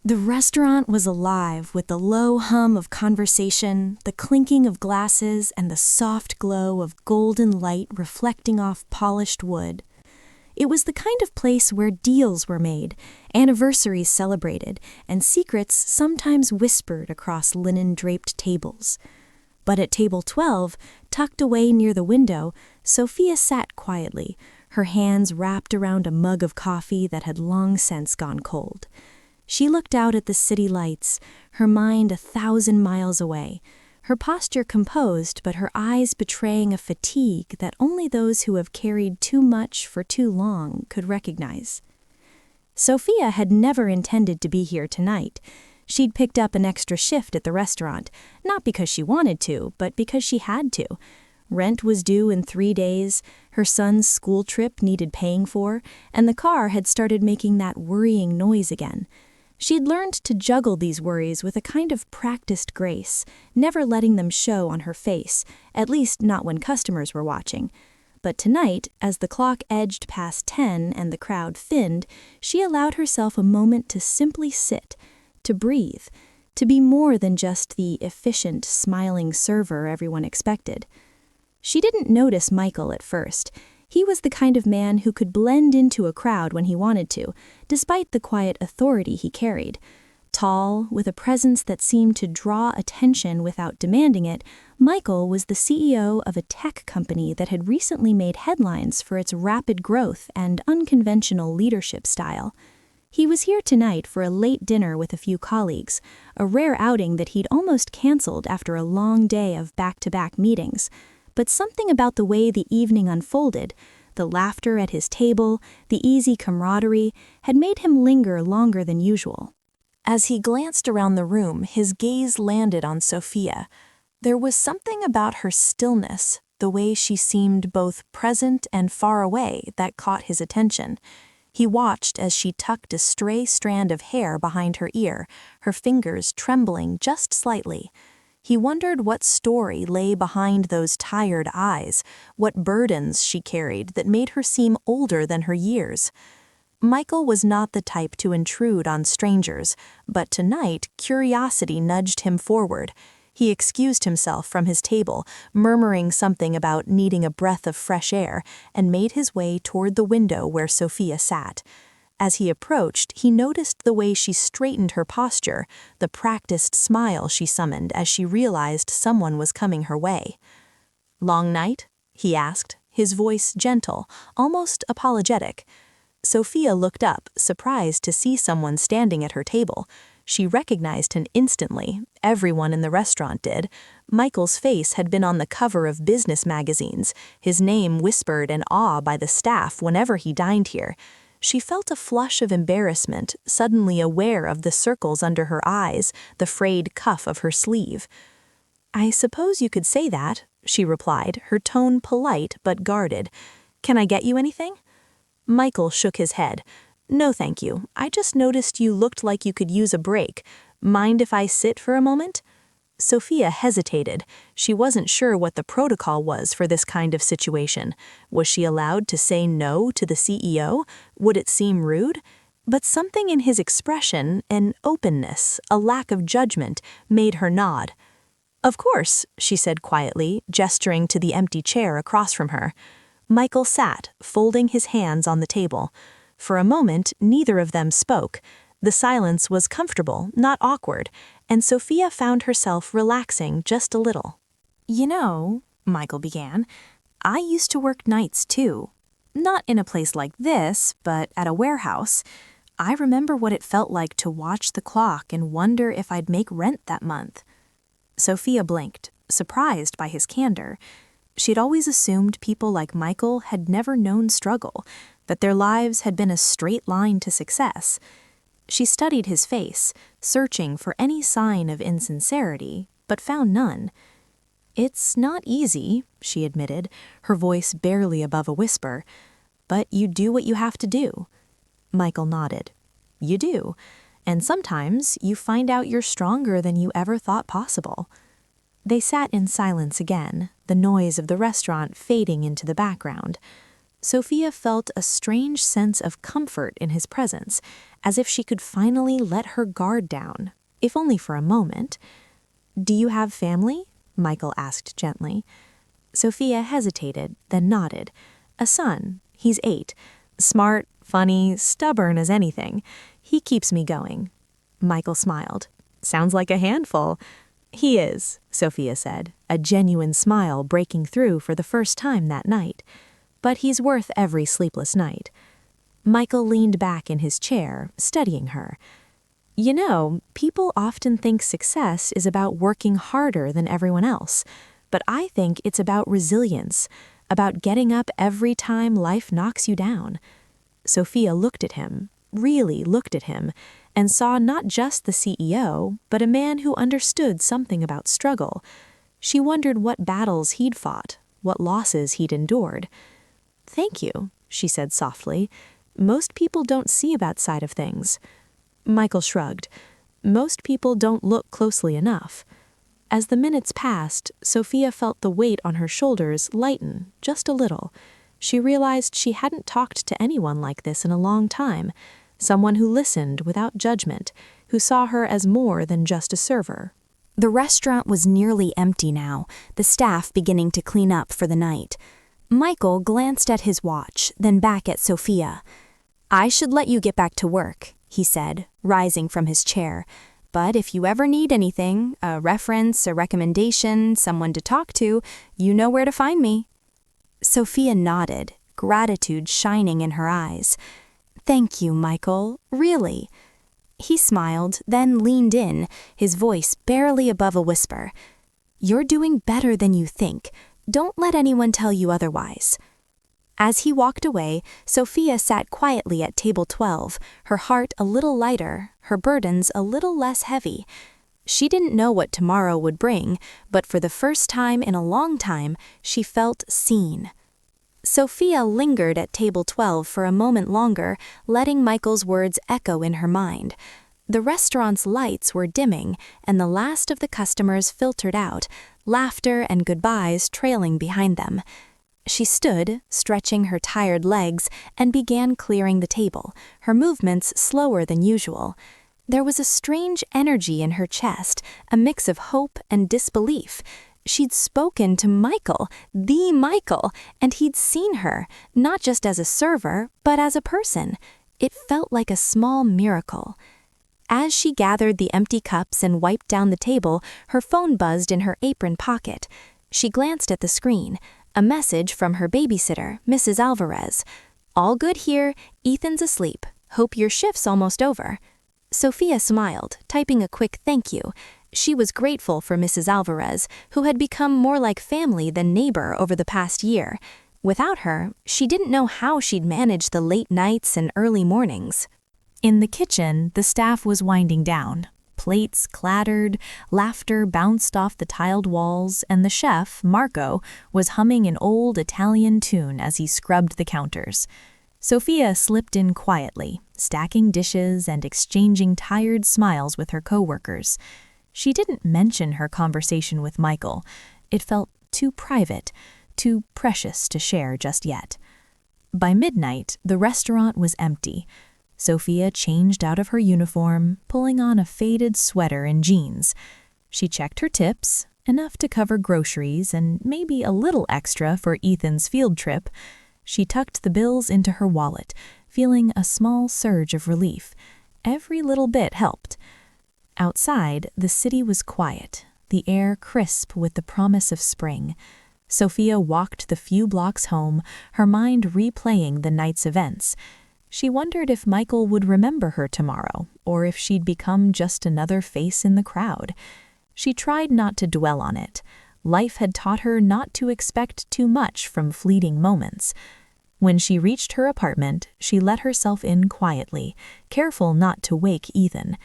The restaurant was alive with the low hum of conversation, the clinking of glasses, and the soft glow of golden light reflecting off polished wood. It was the kind of place where deals were made, anniversaries celebrated, and secrets sometimes whispered across linen-draped tables. But at table 12, tucked away near the window, Sophia sat quietly, her hands wrapped around a mug of coffee that had long since gone cold. She looked out at the city lights, her mind 1,000 miles away, her posture composed but her eyes betraying a fatigue that only those who have carried too much for too long could recognize. Sophia had never intended to be here tonight. She'd picked up an extra shift at the restaurant, not because she wanted to, but because she had to. Rent was due in 3 days, her son's school trip needed paying for, and the car had started making that worrying noise again. She'd learned to juggle these worries with a kind of practiced grace, never letting them show on her face, at least not when customers were watching. But tonight, as the clock edged past 10 and the crowd thinned, she allowed herself a moment to simply sit, to breathe, to be more than just the efficient, smiling server everyone expected. She didn't notice Michael at first. He was the kind of man who could blend into a crowd when he wanted to, despite the quiet authority he carried. Tall, with a presence that seemed to draw attention without demanding it, Michael was the CEO of a tech company that had recently made headlines for its rapid growth and unconventional leadership style. He was here tonight for a late dinner with a few colleagues, a rare outing that he'd almost canceled after a long day of back-to-back meetings. But something about the way the evening unfolded, the laughter at his table, the easy camaraderie, had made him linger longer than usual. As he glanced around the room, his gaze landed on Sophia. There was something about her stillness, the way she seemed both present and far away, that caught his attention. He watched as she tucked a stray strand of hair behind her ear, her fingers trembling just slightly. He wondered what story lay behind those tired eyes, what burdens she carried that made her seem older than her years. Michael was not the type to intrude on strangers, but tonight curiosity nudged him forward. He excused himself from his table, murmuring something about needing a breath of fresh air, and made his way toward the window where Sophia sat. As he approached, he noticed the way she straightened her posture, the practiced smile she summoned as she realized someone was coming her way. "Long night?" he asked, his voice gentle, almost apologetic. Sophia looked up, surprised to see someone standing at her table. She recognized him instantly. Everyone in the restaurant did. Michael's face had been on the cover of business magazines, his name whispered in awe by the staff whenever he dined here. She felt a flush of embarrassment, suddenly aware of the circles under her eyes, the frayed cuff of her sleeve. "I suppose you could say that," she replied, her tone polite but guarded. "Can I get you anything?" Michael shook his head. "No, thank you. I just noticed you looked like you could use a break. Mind if I sit for a moment?" Sophia hesitated. She wasn't sure what the protocol was for this kind of situation. Was she allowed to say no to the CEO? Would it seem rude? But something in his expression, an openness, a lack of judgment, made her nod. "Of course," she said quietly, gesturing to the empty chair across from her. Michael sat, folding his hands on the table. For a moment, neither of them spoke. The silence was comfortable, not awkward, and Sophia found herself relaxing just a little. "You know," Michael began, "I used to work nights too. Not in a place like this, but at a warehouse. I remember what it felt like to watch the clock and wonder if I'd make rent that month." Sophia blinked, surprised by his candor. She'd always assumed people like Michael had never known struggle, that their lives had been a straight line to success. She studied his face, searching for any sign of insincerity, but found none. "It's not easy," she admitted, her voice barely above a whisper, "but you do what you have to do." Michael nodded. "You do, and sometimes you find out you're stronger than you ever thought possible." They sat in silence again, the noise of the restaurant fading into the background. Sophia felt a strange sense of comfort in his presence, as if she could finally let her guard down, if only for a moment. "Do you have family?" Michael asked gently. Sophia hesitated, then nodded. "A son. He's 8. Smart, funny, stubborn as anything. He keeps me going." Michael smiled. "Sounds like a handful." "He is," Sophia said, a genuine smile breaking through for the first time that night. "But he's worth every sleepless night." Michael leaned back in his chair, studying her. "You know, people often think success is about working harder than everyone else, but I think it's about resilience, about getting up every time life knocks you down." Sophia looked at him, really looked at him, and saw not just the CEO, but a man who understood something about struggle. She wondered what battles he'd fought, what losses he'd endured. "Thank you," she said softly. "Most people don't see that side of things." Michael shrugged. "Most people don't look closely enough." As the minutes passed, Sophia felt the weight on her shoulders lighten just a little. She realized she hadn't talked to anyone like this in a long time, someone who listened without judgment, who saw her as more than just a server. The restaurant was nearly empty now, the staff beginning to clean up for the night. Michael glanced at his watch, then back at Sophia. "I should let you get back to work," he said, rising from his chair. "But if you ever need anything, a reference, a recommendation, someone to talk to, you know where to find me." Sophia nodded, gratitude shining in her eyes. "Thank you, Michael, really." He smiled, then leaned in, his voice barely above a whisper. "You're doing better than you think. Don't let anyone tell you otherwise." As he walked away, Sophia sat quietly at table 12, her heart a little lighter, her burdens a little less heavy. She didn't know what tomorrow would bring, but for the first time in a long time, she felt seen. Sophia lingered at table 12 for a moment longer, letting Michael's words echo in her mind. The restaurant's lights were dimming, and the last of the customers filtered out, laughter and goodbyes trailing behind them. She stood, stretching her tired legs, and began clearing the table, her movements slower than usual. There was a strange energy in her chest, a mix of hope and disbelief. She'd spoken to Michael, the Michael, and he'd seen her, not just as a server, but as a person. It felt like a small miracle. As she gathered the empty cups and wiped down the table, her phone buzzed in her apron pocket. She glanced at the screen. A message from her babysitter, Mrs. Alvarez. "All good here. Ethan's asleep. Hope your shift's almost over." Sophia smiled, typing a quick thank you. She was grateful for Mrs. Alvarez, who had become more like family than neighbor over the past year. Without her, she didn't know how she'd manage the late nights and early mornings. In the kitchen, the staff was winding down. Plates clattered, laughter bounced off the tiled walls, and the chef, Marco, was humming an old Italian tune as he scrubbed the counters. Sophia slipped in quietly, stacking dishes and exchanging tired smiles with her coworkers. She didn't mention her conversation with Michael. It felt too private, too precious to share just yet. By midnight, the restaurant was empty. Sophia changed out of her uniform, pulling on a faded sweater and jeans. She checked her tips, enough to cover groceries and maybe a little extra for Ethan's field trip. She tucked the bills into her wallet, feeling a small surge of relief. Every little bit helped. Outside, the city was quiet, the air crisp with the promise of spring. Sophia walked the few blocks home, her mind replaying the night's events. She wondered if Michael would remember her tomorrow, or if she'd become just another face in the crowd. She tried not to dwell on it. Life had taught her not to expect too much from fleeting moments. When she reached her apartment, she let herself in quietly, careful not to wake Ethan.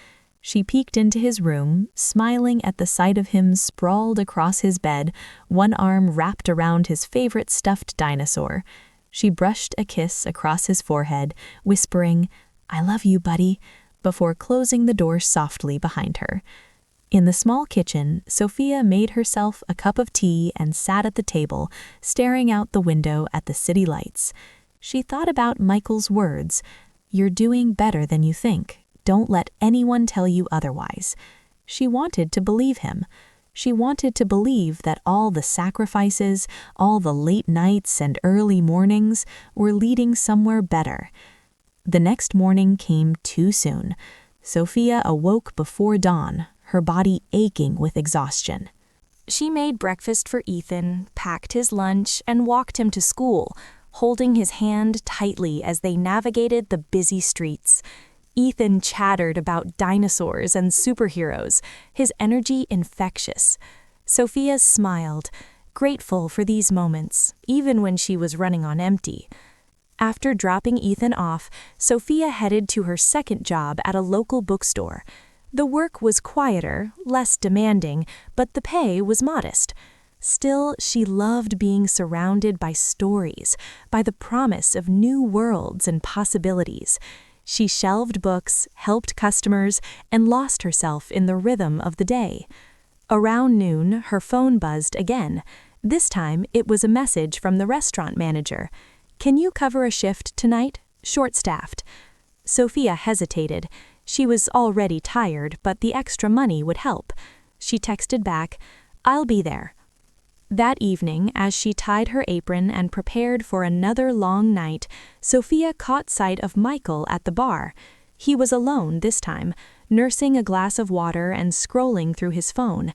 She peeked into his room, smiling at the sight of him sprawled across his bed, one arm wrapped around his favorite stuffed dinosaur. She brushed a kiss across his forehead, whispering, "I love you, buddy," before closing the door softly behind her. In the small kitchen, Sophia made herself a cup of tea and sat at the table, staring out the window at the city lights. She thought about Michael's words, "You're doing better than you think. Don't let anyone tell you otherwise." She wanted to believe him. She wanted to believe that all the sacrifices, all the late nights and early mornings were leading somewhere better. The next morning came too soon. Sophia awoke before dawn, her body aching with exhaustion. She made breakfast for Ethan, packed his lunch, and walked him to school, holding his hand tightly as they navigated the busy streets. Ethan chattered about dinosaurs and superheroes, his energy infectious. Sophia smiled, grateful for these moments, even when she was running on empty. After dropping Ethan off, Sophia headed to her second job at a local bookstore. The work was quieter, less demanding, but the pay was modest. Still, she loved being surrounded by stories, by the promise of new worlds and possibilities. She shelved books, helped customers, and lost herself in the rhythm of the day. Around noon, her phone buzzed again. This time, it was a message from the restaurant manager. "Can you cover a shift tonight? Short-staffed." Sophia hesitated. She was already tired, but the extra money would help. She texted back, "I'll be there." That evening, as she tied her apron and prepared for another long night, Sophia caught sight of Michael at the bar. He was alone this time, nursing a glass of water and scrolling through his phone.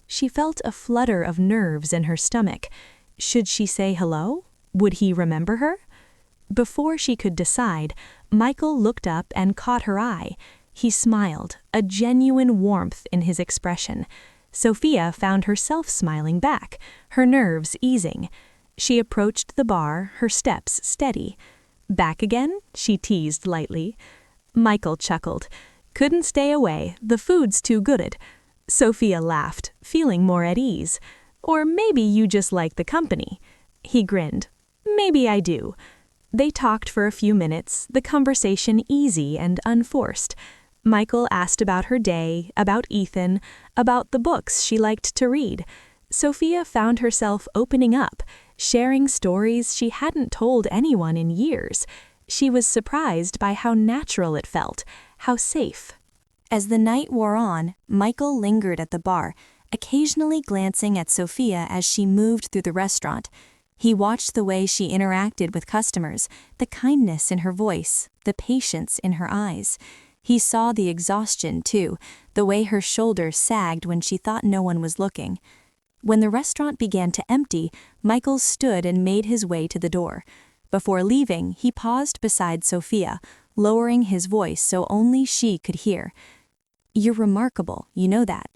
She felt a flutter of nerves in her stomach. Should she say hello? Would he remember her? Before she could decide, Michael looked up and caught her eye. He smiled, a genuine warmth in his expression. Sophia found herself smiling back, her nerves easing. She approached the bar, her steps steady. "Back again?" she teased lightly. Michael chuckled. "Couldn't stay away, the food's too good." Sophia laughed, feeling more at ease. "Or maybe you just like the company." He grinned. "Maybe I do." They talked for a few minutes, the conversation easy and unforced. Michael asked about her day, about Ethan, about the books she liked to read. Sophia found herself opening up, sharing stories she hadn't told anyone in years. She was surprised by how natural it felt, how safe. As the night wore on, Michael lingered at the bar, occasionally glancing at Sophia as she moved through the restaurant. He watched the way she interacted with customers, the kindness in her voice, the patience in her eyes. He saw the exhaustion, too, the way her shoulders sagged when she thought no one was looking. When the restaurant began to empty, Michael stood and made his way to the door. Before leaving, he paused beside Sophia, lowering his voice so only she could hear. "You're remarkable, you know that."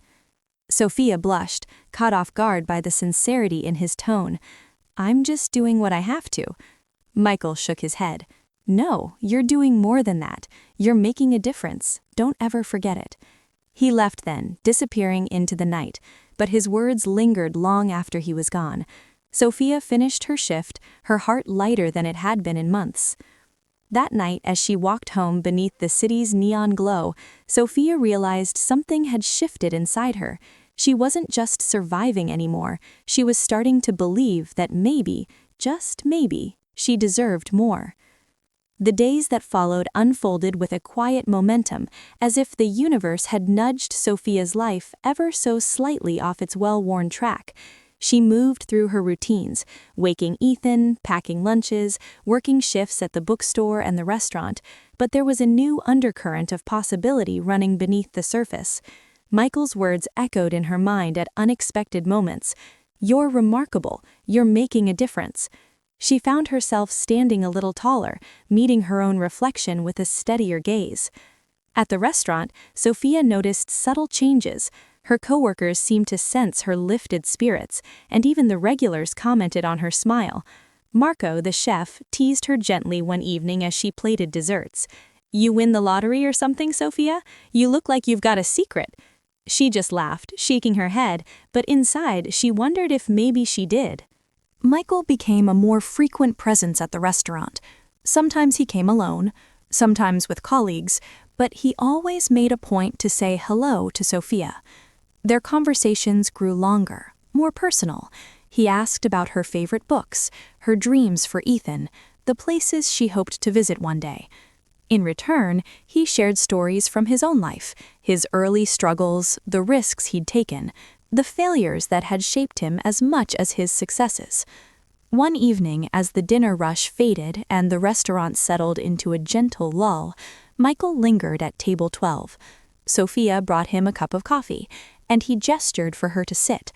Sophia blushed, caught off guard by the sincerity in his tone. "I'm just doing what I have to." Michael shook his head. "No, you're doing more than that. You're making a difference. Don't ever forget it." He left then, disappearing into the night, but his words lingered long after he was gone. Sophia finished her shift, her heart lighter than it had been in months. That night, as she walked home beneath the city's neon glow, Sophia realized something had shifted inside her. She wasn't just surviving anymore. She was starting to believe that maybe, just maybe, she deserved more. The days that followed unfolded with a quiet momentum, as if the universe had nudged Sophia's life ever so slightly off its well-worn track. She moved through her routines, waking Ethan, packing lunches, working shifts at the bookstore and the restaurant, but there was a new undercurrent of possibility running beneath the surface. Michael's words echoed in her mind at unexpected moments. "You're remarkable. You're making a difference." She found herself standing a little taller, meeting her own reflection with a steadier gaze. At the restaurant, Sophia noticed subtle changes. Her coworkers seemed to sense her lifted spirits, and even the regulars commented on her smile. Marco, the chef, teased her gently one evening as she plated desserts. "You win the lottery or something, Sophia? You look like you've got a secret." She just laughed, shaking her head, but inside she wondered if maybe she did. Michael became a more frequent presence at the restaurant. Sometimes he came alone, sometimes with colleagues, but he always made a point to say hello to Sophia. Their conversations grew longer, more personal. He asked about her favorite books, her dreams for Ethan, the places she hoped to visit one day. In return, he shared stories from his own life, his early struggles, the risks he'd taken, the failures that had shaped him as much as his successes. One evening, as the dinner rush faded and the restaurant settled into a gentle lull, Michael lingered at table 12. Sophia brought him a cup of coffee, and he gestured for her to sit.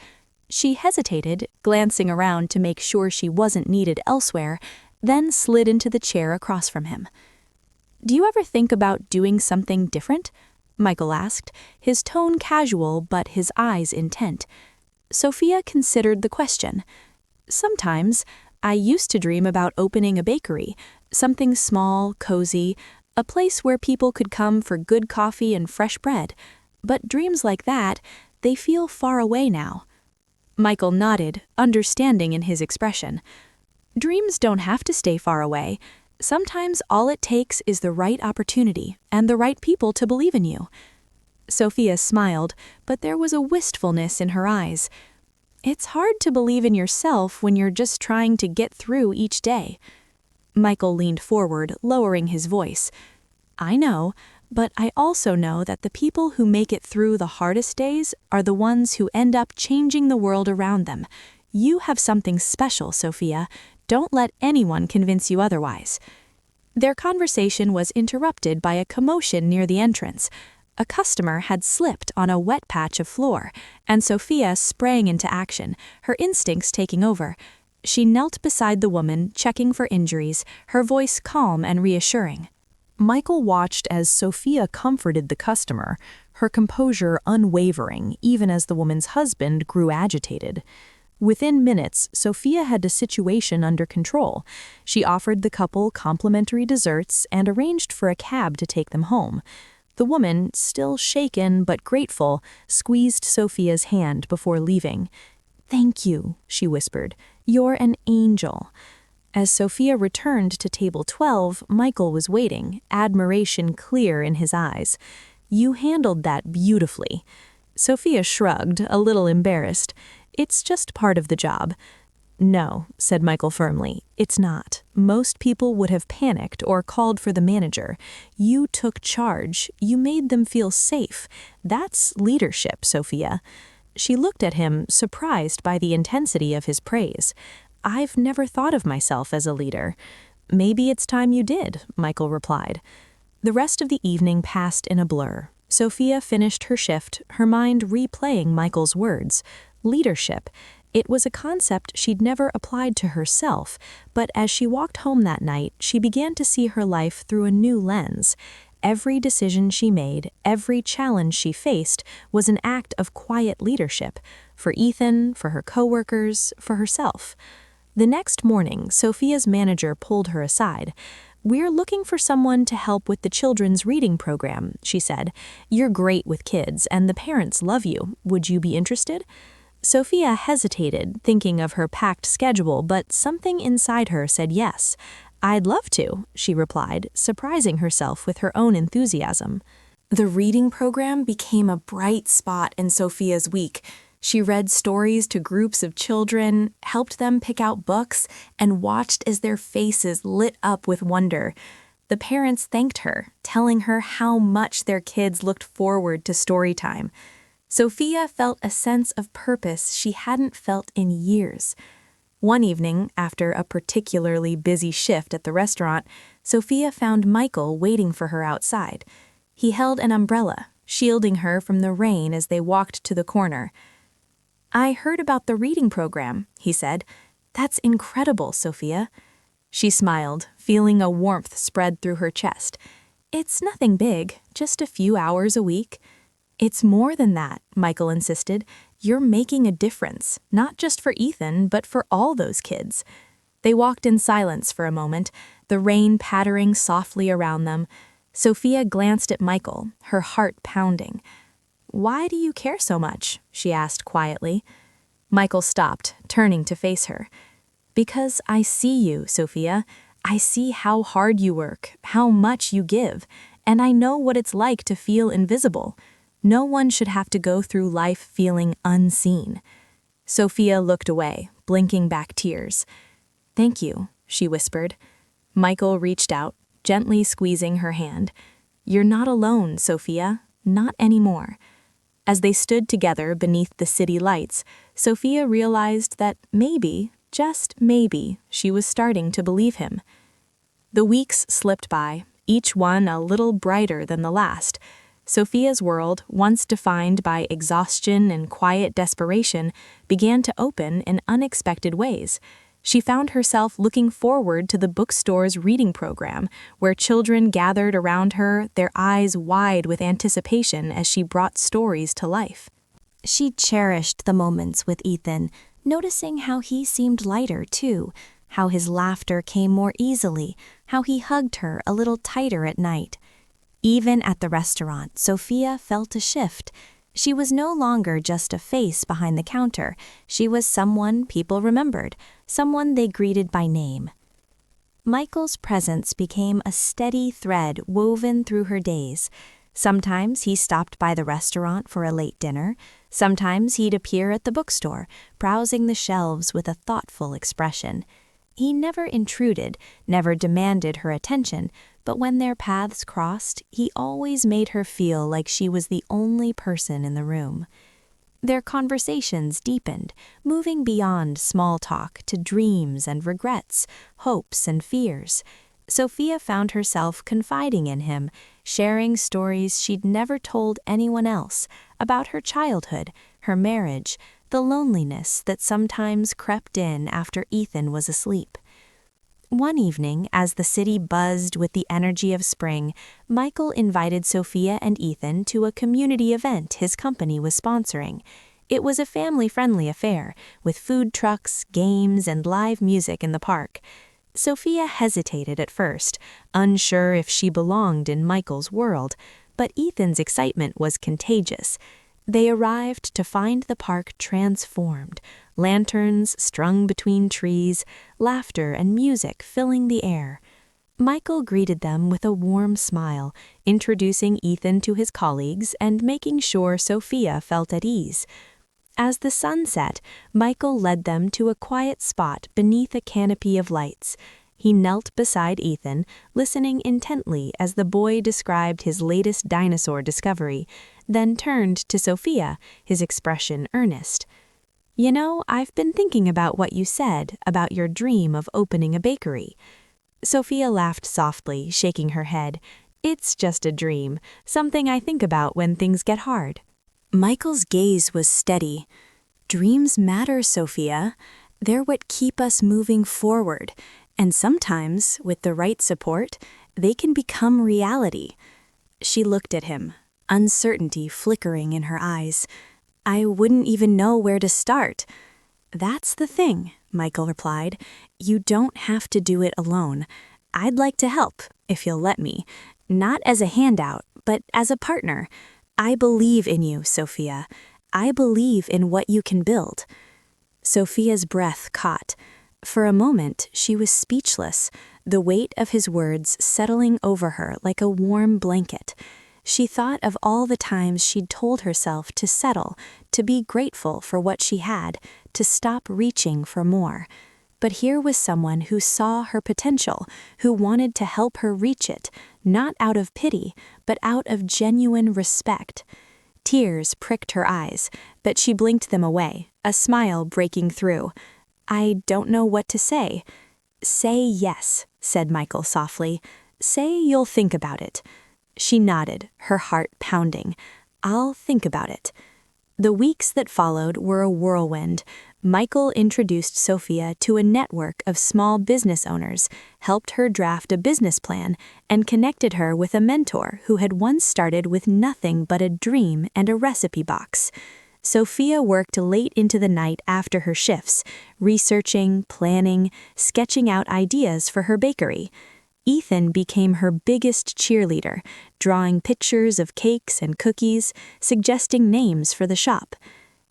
She hesitated, glancing around to make sure she wasn't needed elsewhere, then slid into the chair across from him. "Do you ever think about doing something different?" Michael asked, his tone casual but his eyes intent. Sophia considered the question. "Sometimes. I used to dream about opening a bakery, something small, cozy, a place where people could come for good coffee and fresh bread. But dreams like that, they feel far away now." Michael nodded, understanding in his expression. "Dreams don't have to stay far away. Sometimes all it takes is the right opportunity and the right people to believe in you." Sophia smiled, but there was a wistfulness in her eyes. "It's hard to believe in yourself when you're just trying to get through each day." Michael leaned forward, lowering his voice. "I know, but I also know that the people who make it through the hardest days are the ones who end up changing the world around them. You have something special, Sophia. Don't let anyone convince you otherwise." Their conversation was interrupted by a commotion near the entrance. A customer had slipped on a wet patch of floor, and Sophia sprang into action, her instincts taking over. She knelt beside the woman, checking for injuries, her voice calm and reassuring. Michael watched as Sophia comforted the customer, her composure unwavering, even as the woman's husband grew agitated. Within minutes, Sophia had the situation under control. She offered the couple complimentary desserts and arranged for a cab to take them home. The woman, still shaken but grateful, squeezed Sophia's hand before leaving. "Thank you," she whispered. "You're an angel." As Sophia returned to table 12, Michael was waiting, admiration clear in his eyes. "You handled that beautifully." Sophia shrugged, a little embarrassed. "It's just part of the job." "No," said Michael firmly, "it's not. Most people would have panicked or called for the manager. You took charge. You made them feel safe. That's leadership, Sophia." She looked at him, surprised by the intensity of his praise. "I've never thought of myself as a leader." "Maybe it's time you did," Michael replied. The rest of the evening passed in a blur. Sophia finished her shift, her mind replaying Michael's words. Leadership. It was a concept she'd never applied to herself, but as she walked home that night, she began to see her life through a new lens. Every decision she made, every challenge she faced, was an act of quiet leadership, for Ethan, for her coworkers, for herself. The next morning, Sophia's manager pulled her aside. "We're looking for someone to help with the children's reading program," she said. "You're great with kids, and the parents love you. Would you be interested?" Sophia hesitated, thinking of her packed schedule, but something inside her said yes. "I'd love to," she replied, surprising herself with her own enthusiasm. The reading program became a bright spot in Sophia's week. She read stories to groups of children, helped them pick out books, and watched as their faces lit up with wonder. The parents thanked her, telling her how much their kids looked forward to story time. Sophia felt a sense of purpose she hadn't felt in years. One evening, after a particularly busy shift at the restaurant, Sophia found Michael waiting for her outside. He held an umbrella, shielding her from the rain as they walked to the corner. "I heard about the reading program," he said. "That's incredible, Sophia." She smiled, feeling a warmth spread through her chest. "It's nothing big, just a few hours a week." "It's more than that," Michael insisted. "You're making a difference, not just for Ethan, but for all those kids." They walked in silence for a moment, the rain pattering softly around them. Sophia glanced at Michael, her heart pounding. "Why do you care so much?" she asked quietly. Michael stopped, turning to face her. "Because I see you, Sophia. I see how hard you work, how much you give, and I know what it's like to feel invisible. No one should have to go through life feeling unseen." Sophia looked away, blinking back tears. "Thank you," she whispered. Michael reached out, gently squeezing her hand. "You're not alone, Sophia. Not anymore." As they stood together beneath the city lights, Sophia realized that maybe, just maybe, she was starting to believe him. The weeks slipped by, each one a little brighter than the last. Sophia's world, once defined by exhaustion and quiet desperation, began to open in unexpected ways. She found herself looking forward to the bookstore's reading program, where children gathered around her, their eyes wide with anticipation as she brought stories to life. She cherished the moments with Ethan, noticing how he seemed lighter, too, how his laughter came more easily, how he hugged her a little tighter at night. Even at the restaurant, Sophia felt a shift. She was no longer just a face behind the counter. She was someone people remembered, someone they greeted by name. Michael's presence became a steady thread woven through her days. Sometimes he stopped by the restaurant for a late dinner. Sometimes he'd appear at the bookstore, browsing the shelves with a thoughtful expression. He never intruded, never demanded her attention, but when their paths crossed, he always made her feel like she was the only person in the room. Their conversations deepened, moving beyond small talk to dreams and regrets, hopes and fears. Sophia found herself confiding in him, sharing stories she'd never told anyone else about her childhood, her marriage, the loneliness that sometimes crept in after Ethan was asleep. One evening, as the city buzzed with the energy of spring, Michael invited Sophia and Ethan to a community event his company was sponsoring. It was a family-friendly affair, with food trucks, games, and live music in the park. Sophia hesitated at first, unsure if she belonged in Michael's world, but Ethan's excitement was contagious. They arrived to find the park transformed, lanterns strung between trees, laughter and music filling the air. Michael greeted them with a warm smile, introducing Ethan to his colleagues and making sure Sophia felt at ease. As the sun set, Michael led them to a quiet spot beneath a canopy of lights. He knelt beside Ethan, listening intently as the boy described his latest dinosaur discovery, then turned to Sophia, his expression earnest. "You know, I've been thinking about what you said about your dream of opening a bakery." Sophia laughed softly, shaking her head. "It's just a dream, something I think about when things get hard." Michael's gaze was steady. "Dreams matter, Sophia. They're what keep us moving forward. And sometimes, with the right support, they can become reality." She looked at him, uncertainty flickering in her eyes. "I wouldn't even know where to start." "That's the thing," Michael replied. "You don't have to do it alone. I'd like to help, if you'll let me. Not as a handout, but as a partner. I believe in you, Sophia. I believe in what you can build." Sophia's breath caught. For a moment, she was speechless, the weight of his words settling over her like a warm blanket. She thought of all the times she'd told herself to settle, to be grateful for what she had, to stop reaching for more. But here was someone who saw her potential, who wanted to help her reach it, not out of pity, but out of genuine respect. Tears pricked her eyes, but she blinked them away, a smile breaking through. "I don't know what to say." "Say yes," said Michael softly. "Say you'll think about it." She nodded, her heart pounding. "I'll think about it." The weeks that followed were a whirlwind. Michael introduced Sophia to a network of small business owners, helped her draft a business plan, and connected her with a mentor who had once started with nothing but a dream and a recipe box. Sophia worked late into the night after her shifts, researching, planning, sketching out ideas for her bakery. Ethan became her biggest cheerleader, drawing pictures of cakes and cookies, suggesting names for the shop.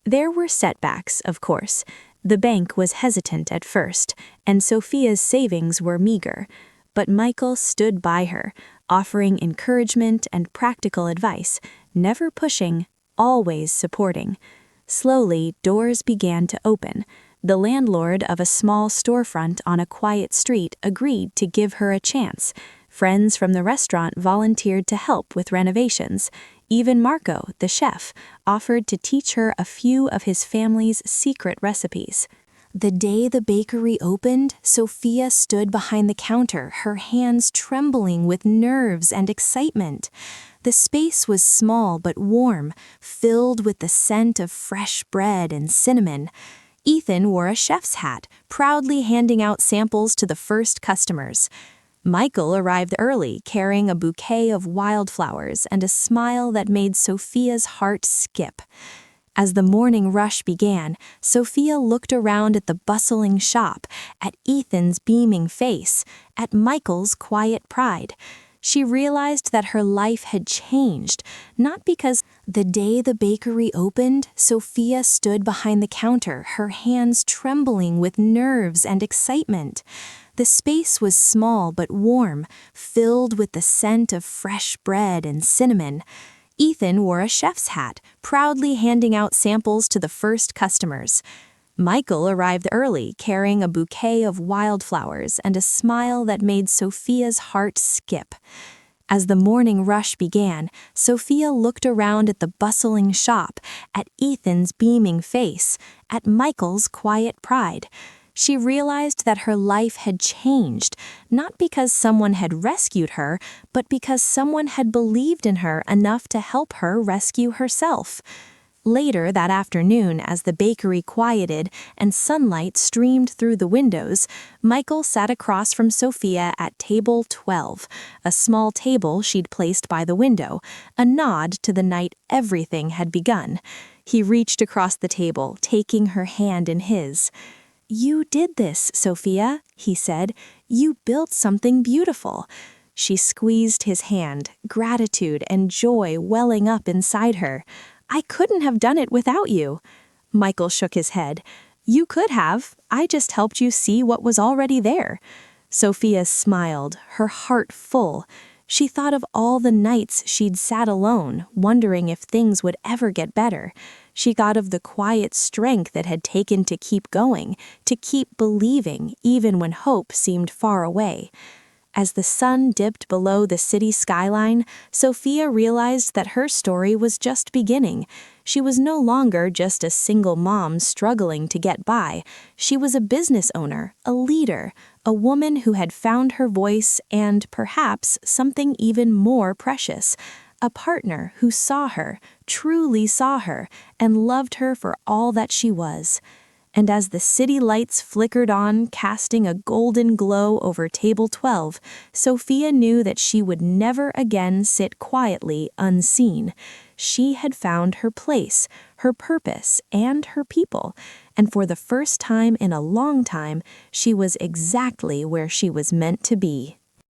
There were setbacks, of course. The bank was hesitant at first, and Sophia's savings were meager. But Michael stood by her, offering encouragement and practical advice, never pushing, always supporting. Slowly, doors began to open. The landlord of a small storefront on a quiet street agreed to give her a chance. Friends from the restaurant volunteered to help with renovations. Even Marco, the chef, offered to teach her a few of his family's secret recipes. The day the bakery opened, Sophia stood behind the counter, her hands trembling with nerves and excitement. The space was small but warm, filled with the scent of fresh bread and cinnamon. Ethan wore a chef's hat, proudly handing out samples to the first customers. Michael arrived early, carrying a bouquet of wildflowers and a smile that made Sophia's heart skip. As the morning rush began, Sophia looked around at the bustling shop, at Ethan's beaming face, at Michael's quiet pride. She realized that her life had changed, not because the day the bakery opened, Sophia stood behind the counter, her hands trembling with nerves and excitement. The space was small but warm, filled with the scent of fresh bread and cinnamon. Ethan wore a chef's hat, proudly handing out samples to the first customers. Michael arrived early, carrying a bouquet of wildflowers and a smile that made Sophia's heart skip. As the morning rush began, Sophia looked around at the bustling shop, at Ethan's beaming face, at Michael's quiet pride. She realized that her life had changed, not because someone had rescued her, but because someone had believed in her enough to help her rescue herself. Later that afternoon, as the bakery quieted and sunlight streamed through the windows, Michael sat across from Sophia at table 12, a small table she'd placed by the window, a nod to the night everything had begun. He reached across the table, taking her hand in his. "You did this, Sophia," he said. "You built something beautiful." She squeezed his hand, gratitude and joy welling up inside her. "I couldn't have done it without you." Michael shook his head. "You could have. I just helped you see what was already there." Sophia smiled, her heart full. She thought of all the nights she'd sat alone, wondering if things would ever get better. She thought of the quiet strength it had taken to keep going, to keep believing, even when hope seemed far away. As the sun dipped below the city skyline, Sophia realized that her story was just beginning. She was no longer just a single mom struggling to get by. She was a business owner, a leader, a woman who had found her voice and, perhaps, something even more precious, a partner who saw her, truly saw her, and loved her for all that she was. And as the city lights flickered on, casting a golden glow over table 12, Sophia knew that she would never again sit quietly unseen. She had found her place, her purpose, and her people, and for the first time in a long time, she was exactly where she was meant to be.